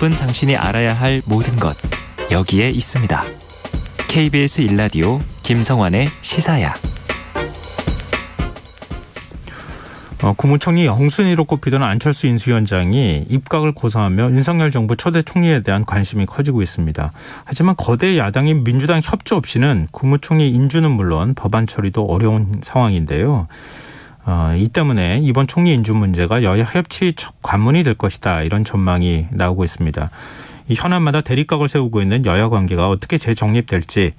바쁜 당신이 알아야 할 모든 것 여기에 있습니다. KBS 1라디오 김성환의 시사야. 국무총리 영순위로 꼽히던 안철수 인수위원장이 입각을 고사하며 윤석열 정부 초대 총리에 대한 관심이 커지고 있습니다. 하지만 거대 야당인 민주당 협조 없이는 국무총리 인준은 물론 법안 처리도 어려운 상황인데요. 이 때문에 이번 총리 인준 문제가 여야 협치 첫 관문이 될 것이다, 이런 전망이 나오고 있습니다. 이 현안마다 대립각을 세우고 있는 여야 관계가 어떻게 재정립될지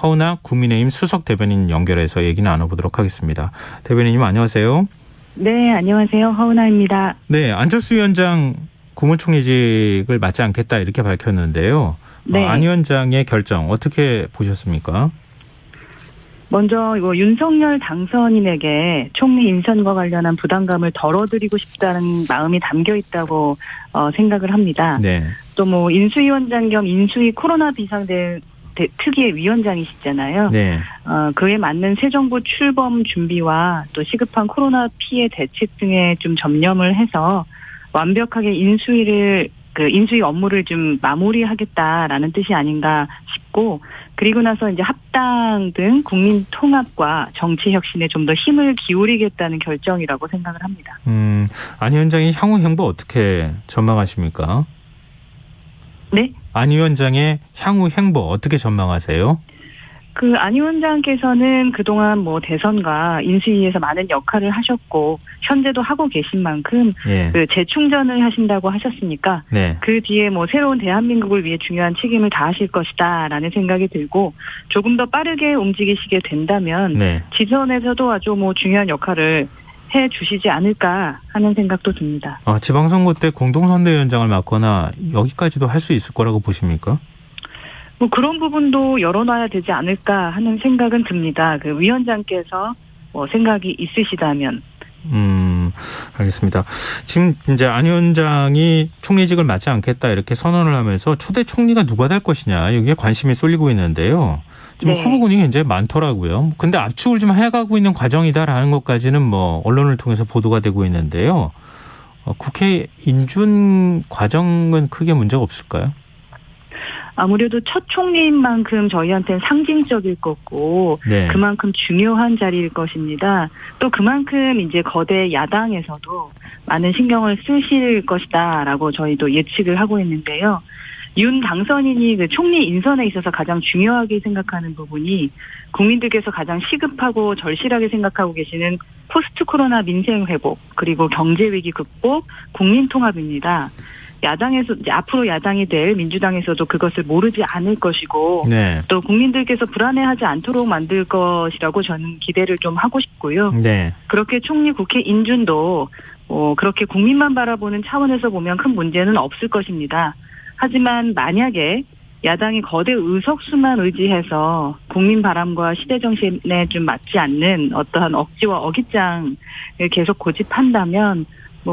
허은하 국민의힘 수석 대변인 연결해서 얘기 나눠보도록 하겠습니다. 대변인님 안녕하세요. 네, 안녕하세요. 허은하입니다. 네, 안철수 위원장 국무총리직을 맡지 않겠다 이렇게 밝혔는데요. 네. 안 위원장의 결정 어떻게 보셨습니까? 먼저 이거 윤석열 당선인에게 총리 인선과 관련한 부담감을 덜어드리고 싶다는 마음이 담겨 있다고 생각을 합니다. 네. 또 뭐 인수위원장 겸 인수위 코로나 비상대 특위의 위원장이시잖아요. 네. 그에 맞는 새 정부 출범 준비와 또 시급한 코로나 피해 대책 등에 좀 전념을 해서 완벽하게 인수위 업무를 좀 마무리하겠다라는 뜻이 아닌가 싶고, 그리고 나서 이제 합당 등 국민 통합과 정치 혁신에 좀 더 힘을 기울이겠다는 결정이라고 생각을 합니다. 안 위원장의 향후 행보 어떻게 전망하십니까? 네? 안 위원장의 향후 행보 어떻게 전망하세요? 안 위원장께서는 그동안 뭐 대선과 인수위에서 많은 역할을 하셨고 현재도 하고 계신 만큼 예. 재충전을 하신다고 하셨으니까 네. 그 뒤에 뭐 새로운 대한민국을 위해 중요한 책임을 다하실 것이다라는 생각이 들고, 조금 더 빠르게 움직이시게 된다면 네. 지선에서도 아주 뭐 중요한 역할을 해 주시지 않을까 하는 생각도 듭니다. 지방선거 때 공동선대위원장을 맡거나 여기까지도 할 수 있을 거라고 보십니까? 뭐 그런 부분도 열어놔야 되지 않을까 하는 생각은 듭니다. 그 위원장께서 뭐 생각이 있으시다면. 알겠습니다. 지금 이제 안 위원장이 총리직을 맡지 않겠다 이렇게 선언을 하면서 초대 총리가 누가 될 것이냐, 여기에 관심이 쏠리고 있는데요. 지금 네. 후보군이 굉장히 많더라고요. 근데 압축을 좀 해가고 있는 과정이다라는 것까지는 뭐 언론을 통해서 보도가 되고 있는데요. 국회 인준 과정은 크게 문제가 없을까요? 아무래도 첫 총리인 만큼 저희한테는 상징적일 거고, 네. 그만큼 중요한 자리일 것입니다. 또 그만큼 이제 거대 야당에서도 많은 신경을 쓰실 것이다라고 저희도 예측을 하고 있는데요. 윤 당선인이 그 총리 인선에 있어서 가장 중요하게 생각하는 부분이 국민들께서 가장 시급하고 절실하게 생각하고 계시는 포스트 코로나 민생 회복, 그리고 경제 위기 극복, 국민 통합입니다. 야당에서 이제 앞으로 야당이 될 민주당에서도 그것을 모르지 않을 것이고, 네. 또 국민들께서 불안해하지 않도록 만들 것이라고 저는 기대를 좀 하고 싶고요. 네. 그렇게 총리 국회 인준도 그렇게 국민만 바라보는 차원에서 보면 큰 문제는 없을 것입니다. 하지만 만약에 야당이 거대 의석수만 의지해서 국민 바람과 시대 정신에 좀 맞지 않는 어떠한 억지와 어깃장을 계속 고집한다면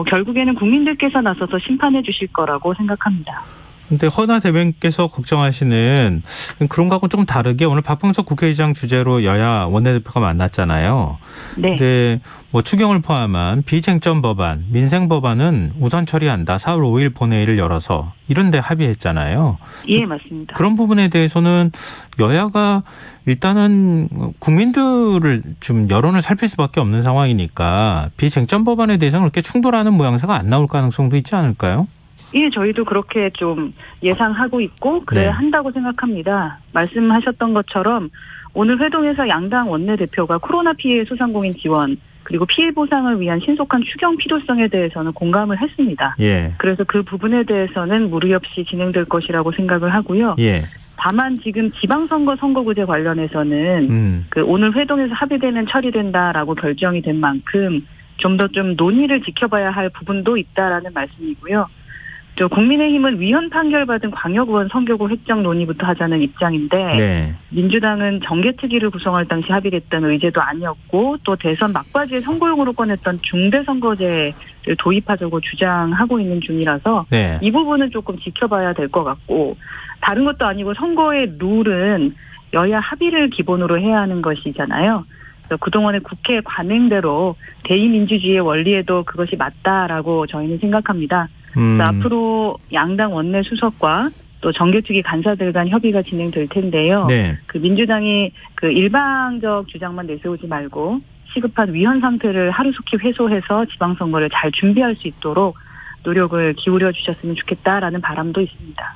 결국에는 국민들께서 나서서 심판해 주실 거라고 생각합니다. 근데 허은하 대변인께서 걱정하시는 그런 거하고는 조금 다르게 오늘 박병석 국회의장 주재로 여야 원내대표가 만났잖아요. 네. 근데 뭐 추경을 포함한 비쟁점 법안, 민생 법안은 우선 처리한다. 4월 5일 본회의를 열어서 이런 데 합의했잖아요. 예, 맞습니다. 그런 부분에 대해서는 여야가 일단은 국민들을 좀 여론을 살필 수밖에 없는 상황이니까 비쟁점 법안에 대해서는 그렇게 충돌하는 모양새가 안 나올 가능성도 있지 않을까요? 예, 저희도 그렇게 좀 예상하고 있고 그래야 네. 한다고 생각합니다. 말씀하셨던 것처럼 오늘 회동에서 양당 원내대표가 코로나 피해 소상공인 지원, 그리고 피해 보상을 위한 신속한 추경 필요성에 대해서는 공감을 했습니다. 예. 그래서 그 부분에 대해서는 무리 없이 진행될 것이라고 생각을 하고요. 예. 다만 지금 지방선거 선거구제 관련해서는 오늘 회동에서 합의되면 처리된다라고 결정이 된 만큼 좀 더 좀 논의를 지켜봐야 할 부분도 있다라는 말씀이고요. 또 국민의힘은 위헌 판결받은 광역의원 선거구 획정 논의부터 하자는 입장인데, 네. 민주당은 정개특위를 구성할 당시 합의됐던 의제도 아니었고, 또 대선 막바지에 선거용으로 꺼냈던 중대선거제를 도입하자고 주장하고 있는 중이라서 네. 이 부분은 조금 지켜봐야 될 것 같고, 다른 것도 아니고 선거의 룰은 여야 합의를 기본으로 해야 하는 것이잖아요. 그래서 그동안의 국회 관행대로 대의민주주의의 원리에도 그것이 맞다라고 저희는 생각합니다. 그래서 앞으로 양당 원내 수석과 또 정개특위 간사들 간 협의가 진행될 텐데요. 네. 그 민주당이 그 일방적 주장만 내세우지 말고 시급한 위헌 상태를 하루속히 해소해서 지방선거를 잘 준비할 수 있도록 노력을 기울여 주셨으면 좋겠다라는 바람도 있습니다.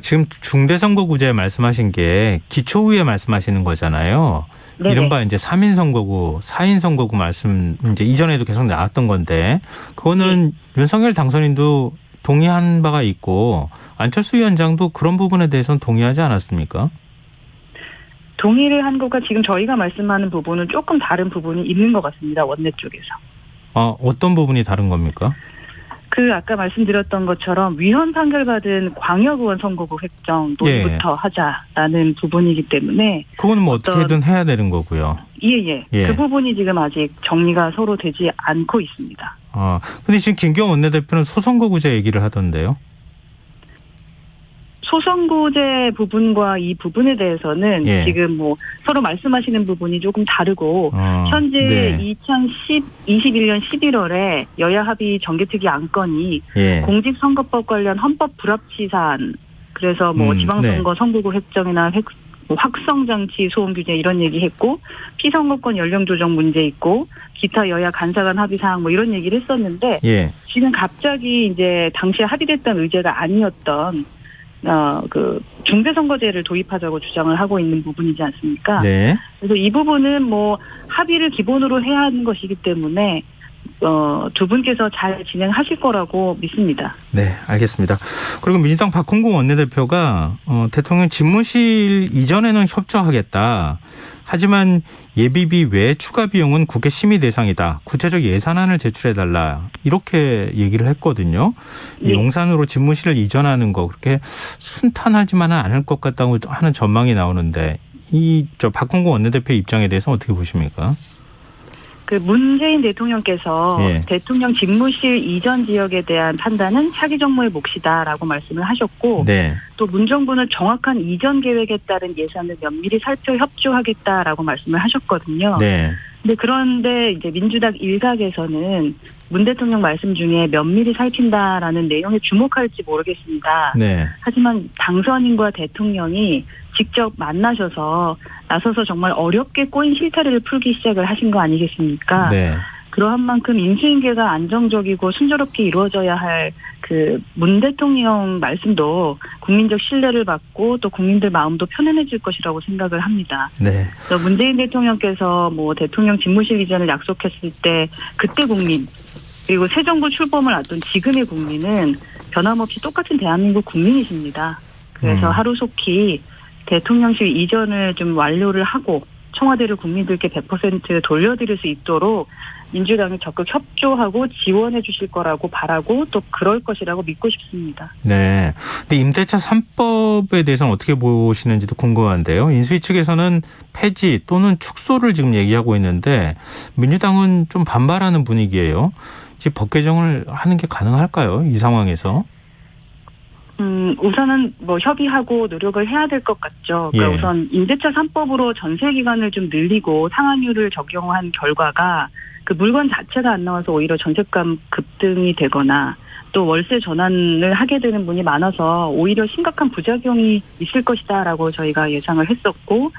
지금 중대선거구제 말씀하신 게 기초의회 말씀하시는 거잖아요. 네네. 이른바 이제 3인 선거구, 4인 선거구 말씀 이제 이전에도 계속 나왔던 건데 그거는 윤석열 당선인도 동의한 바가 있고 안철수 위원장도 그런 부분에 대해서는 동의하지 않았습니까? 동의를 한 것과 지금 저희가 말씀하는 부분은 조금 다른 부분이 있는 것 같습니다. 원내 쪽에서. 어떤 부분이 다른 겁니까? 그 아까 말씀드렸던 것처럼 위헌 판결받은 광역의원 선거구 획정 논의부터 하자라는 부분이기 때문에 그거는 뭐 어떻게든 해야 되는 거고요. 예. 그 부분이 지금 아직 정리가 서로 되지 않고 있습니다. 근데 지금 김기현 원내대표는 소선거구제 얘기를 하던데요. 소선구제 부분과 이 부분에 대해서는 지금 뭐 서로 말씀하시는 부분이 조금 다르고 현재 2021년 11월에 여야 합의 정개특위 안건이 공직선거법 관련 헌법 불합치 사안 그래서 뭐 지방선거 선거구 획정이나 확성장치 소음 규제 이런 얘기했고 피선거권 연령 조정 문제 있고 기타 여야 간사 간 합의 사항 뭐 이런 얘기를 했었는데 지금 갑자기 이제 당시에 합의됐던 의제가 아니었던 그 중대선거제를 도입하자고 주장을 하고 있는 부분이지 않습니까? 네. 그래서 이 부분은 뭐 합의를 기본으로 해야 하는 것이기 때문에 두 분께서 잘 진행하실 거라고 믿습니다. 네, 알겠습니다. 그리고 민주당 박홍근 원내대표가 대통령 집무실 이전에는 협조하겠다. 하지만 예비비 외 추가 비용은 국회 심의 대상이다. 구체적 예산안을 제출해달라. 이렇게 얘기를 했거든요. 용산으로 집무실을 이전하는 거 그렇게 순탄하지만은 않을 것 같다고 하는 전망이 나오는데 박홍근 원내대표 입장에 대해서 어떻게 보십니까? 그 문재인 대통령께서 대통령 집무실 이전 지역에 대한 판단은 차기 정부의 몫이다라고 말씀을 하셨고 또 문정부는 정확한 이전 계획에 따른 예산을 면밀히 살펴 협조하겠다라고 말씀을 하셨거든요. 그런데 이제 민주당 일각에서는 문 대통령 말씀 중에 면밀히 살핀다라는 내용에 주목할지 모르겠습니다. 하지만 당선인과 대통령이 직접 만나셔서 나서서 정말 어렵게 꼬인 실타래를 풀기 시작을 하신 거 아니겠습니까? 그러한 만큼 인수인계가 안정적이고 순조롭게 이루어져야 할 그 문 대통령 말씀도 국민적 신뢰를 받고 또 국민들 마음도 편안해질 것이라고 생각을 합니다. 그래서 문재인 대통령께서 뭐 대통령 집무실 이전을 약속했을 때 그때 국민 그리고 새 정부 출범을 앞둔 지금의 국민은 변함없이 똑같은 대한민국 국민이십니다. 그래서 하루속히 대통령실 이전을 좀 완료를 하고 청와대를 국민들께 100% 돌려드릴 수 있도록 민주당이 적극 협조하고 지원해 주실 거라고 바라고 또 그럴 것이라고 믿고 싶습니다. 네. 근데 임대차 3법에 대해서는 어떻게 보시는지도 궁금한데요. 인수위 측에서는 폐지 또는 축소를 지금 얘기하고 있는데 민주당은 좀 반발하는 분위기예요. 지금 법 개정을 하는 게 가능할까요? 이 상황에서? 우선은 뭐 협의하고 노력을 해야 될 것 같죠. 그러니까 우선 임대차 3법으로 전세 기간을 좀 늘리고 상한율을 적용한 결과가 그 물건 자체가 안 나와서 오히려 전세감 급등이 되거나 또 월세 전환을 하게 되는 분이 많아서 오히려 심각한 부작용이 있을 것이다라고 저희가 예상을 했었고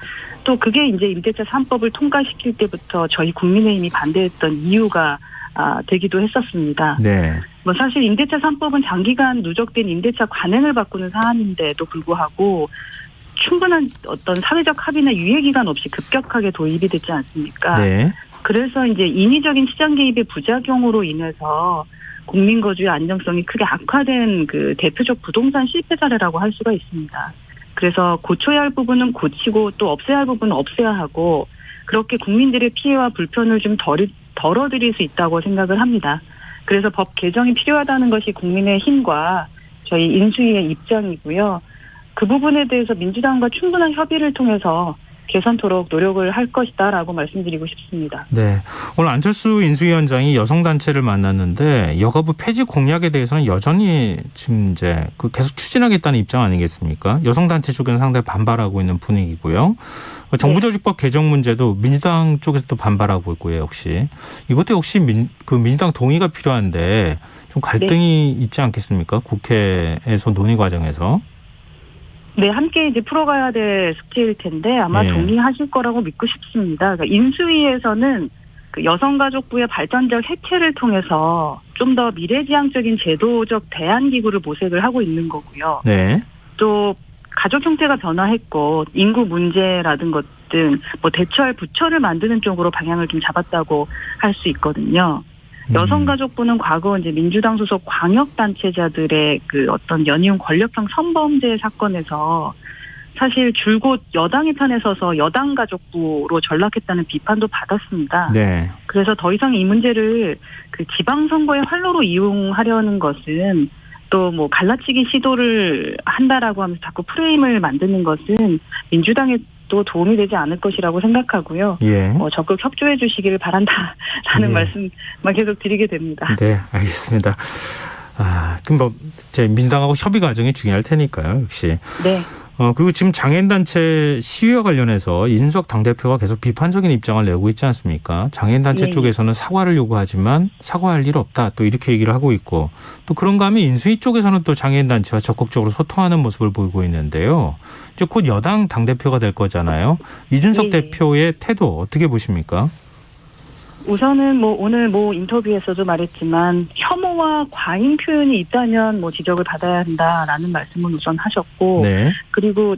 또 그게 이제 임대차 3법을 통과시킬 때부터 저희 국민의힘이 반대했던 이유가 되기도 했었습니다. 뭐 사실 임대차 3법은 장기간 누적된 임대차 관행을 바꾸는 사안인데도 불구하고 충분한 어떤 사회적 합의나 유예 기간 없이 급격하게 도입이 되지 않습니까? 그래서 이제 인위적인 시장 개입의 부작용으로 인해서 국민 거주의 안정성이 크게 악화된 그 대표적 부동산 실패 사례라고 할 수가 있습니다. 그래서 고쳐야 할 부분은 고치고 또 없애야 할 부분은 없애야 하고 그렇게 국민들의 피해와 불편을 좀 덜어드릴 수 있다고 생각을 합니다. 그래서 법 개정이 필요하다는 것이 국민의힘과 저희 인수위의 입장이고요. 그 부분에 대해서 민주당과 충분한 협의를 통해서 개선토록 노력을 할 것이다라고 말씀드리고 싶습니다. 네. 오늘 안철수 인수위원장이 여성단체를 만났는데 여가부 폐지 공약에 대해서는 여전히 지금 이제 계속 추진하겠다는 입장 아니겠습니까? 여성단체 쪽에는 상당히 반발하고 있는 분위기고요. 정부조직법 개정 문제도 민주당 쪽에서도 반발하고 있고요. 역시 이것도 역시 민주당 동의가 필요한데 좀 갈등이 있지 않겠습니까? 국회에서 논의 과정에서. 네, 함께 이제 풀어가야 될 숙제일 텐데 아마 동의하실 거라고 믿고 싶습니다. 그러니까 인수위에서는 그 여성가족부의 발전적 해체를 통해서 좀 더 미래지향적인 제도적 대안기구를 모색을 하고 있는 거고요. 네. 또 가족 형태가 변화했고 인구 문제라든 것 등 뭐 대처할 부처를 만드는 쪽으로 방향을 좀 잡았다고 할 수 있거든요. 여성가족부는 과거 이제 민주당 소속 광역단체자들의 그 어떤 연이은 권력형 성범죄 사건에서 사실 줄곧 여당의 편에 서서 여당가족부로 전락했다는 비판도 받았습니다. 네. 그래서 더 이상 이 문제를 그 지방선거의 활로로 이용하려는 것은 또 뭐 갈라치기 시도를 한다라고 하면서 자꾸 프레임을 만드는 것은 민주당에 또 도움이 되지 않을 것이라고 생각하고요. 예. 적극 협조해 주시기를 바란다라는 말씀만 계속 드리게 됩니다. 네, 알겠습니다. 그럼 제 민주당하고 협의 과정이 중요할 테니까요, 역시. 네. 그리고 지금 장애인단체 시위와 관련해서 이준석 당대표가 계속 비판적인 입장을 내고 있지 않습니까? 장애인단체 쪽에서는 사과를 요구하지만 사과할 일 없다. 또 이렇게 얘기를 하고 있고 또 그런가 하면 인수위 쪽에서는 또 장애인단체와 적극적으로 소통하는 모습을 보이고 있는데요. 이제 곧 여당 당대표가 될 거잖아요. 이준석 대표의 태도 어떻게 보십니까? 우선은 뭐 오늘 뭐 인터뷰에서도 말했지만 혐오와 과잉 표현이 있다면 뭐 지적을 받아야 한다라는 말씀은 우선 하셨고 네. 그리고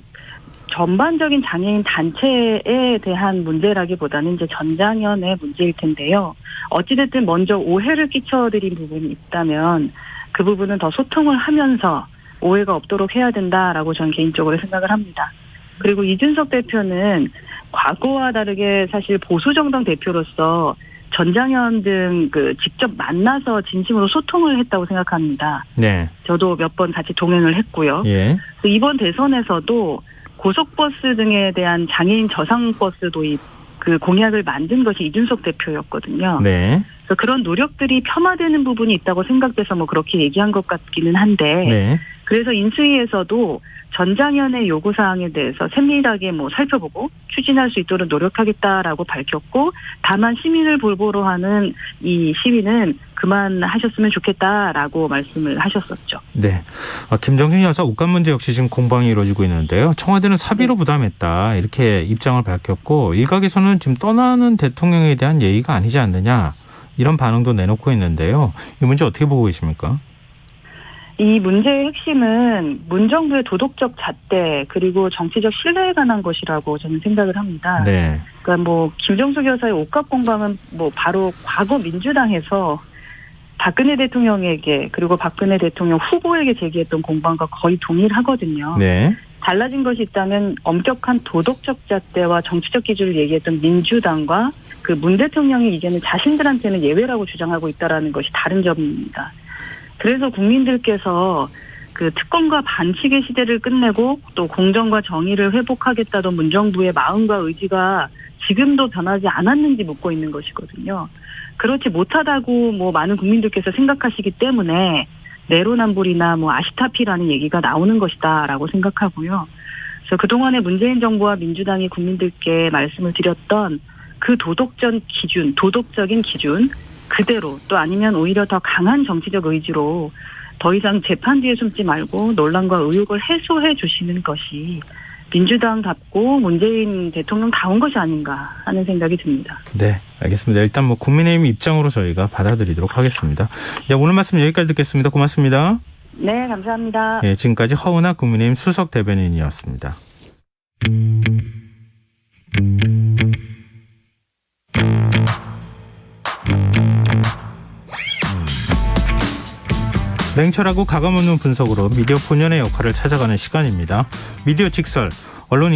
전반적인 장애인 단체에 대한 문제라기보다는 이제 전장현의 문제일 텐데요. 어찌됐든 먼저 오해를 끼쳐드린 부분이 있다면 그 부분은 더 소통을 하면서 오해가 없도록 해야 된다라고 저는 개인적으로 생각을 합니다. 그리고 이준석 대표는 과거와 다르게 사실 보수정당 대표로서 전장현 등 그 직접 만나서 진심으로 소통을 했다고 생각합니다. 네. 저도 몇 번 같이 동행을 했고요. 예. 이번 대선에서도 고속버스 등에 대한 장애인 저상버스 도입 그 공약을 만든 것이 이준석 대표였거든요. 네. 그래서 그런 노력들이 폄하되는 부분이 있다고 생각돼서 뭐 그렇게 얘기한 것 같기는 한데 네. 그래서 인수위에서도 전장현의 요구사항에 대해서 세밀하게 뭐 살펴보고 추진할 수 있도록 노력하겠다라고 밝혔고 다만 시민을 볼보로 하는 이 시위는 그만하셨으면 좋겠다라고 말씀을 하셨었죠. 네. 김정진 여사 옷값 문제 역시 지금 공방이 이루어지고 있는데요. 청와대는 사비로 부담했다 이렇게 입장을 밝혔고 일각에서는 지금 떠나는 대통령에 대한 예의가 아니지 않느냐 이런 반응도 내놓고 있는데요. 이 문제 어떻게 보고 계십니까? 이 문제의 핵심은 문정부의 도덕적 잣대 그리고 정치적 신뢰에 관한 것이라고 저는 생각을 합니다. 네. 그러니까 뭐 김정숙 여사의 옷값 공방은 뭐 바로 과거 민주당에서 박근혜 대통령에게 그리고 박근혜 대통령 후보에게 제기했던 공방과 거의 동일하거든요. 네. 달라진 것이 있다면 엄격한 도덕적 잣대와 정치적 기준을 얘기했던 민주당과 그 문 대통령이 이제는 자신들한테는 예외라고 주장하고 있다라는 것이 다른 점입니다. 그래서 국민들께서 그 특권과 반칙의 시대를 끝내고 또 공정과 정의를 회복하겠다던 문정부의 마음과 의지가 지금도 변하지 않았는지 묻고 있는 것이거든요. 그렇지 못하다고 뭐 많은 국민들께서 생각하시기 때문에 내로남불이나 뭐 아시타피라는 얘기가 나오는 것이다라고 생각하고요. 그래서 그동안의 문재인 정부와 민주당이 국민들께 말씀을 드렸던 그 도덕적인 기준 그대로 또 아니면 오히려 더 강한 정치적 의지로 더 이상 재판 뒤에 숨지 말고 논란과 의혹을 해소해 주시는 것이 민주당답고 문재인 대통령다운 것이 아닌가 하는 생각이 듭니다. 네, 알겠습니다. 일단 뭐 국민의힘 입장으로 저희가 받아들이도록 하겠습니다. 네, 오늘 말씀 여기까지 듣겠습니다. 고맙습니다. 네, 감사합니다. 네, 지금까지 허은하 국민의힘 수석 대변인이었습니다. 냉철하고 가감없는 분석으로 미디어 본연의 역할을 찾아가는 시간입니다. 미디어 직설, 언론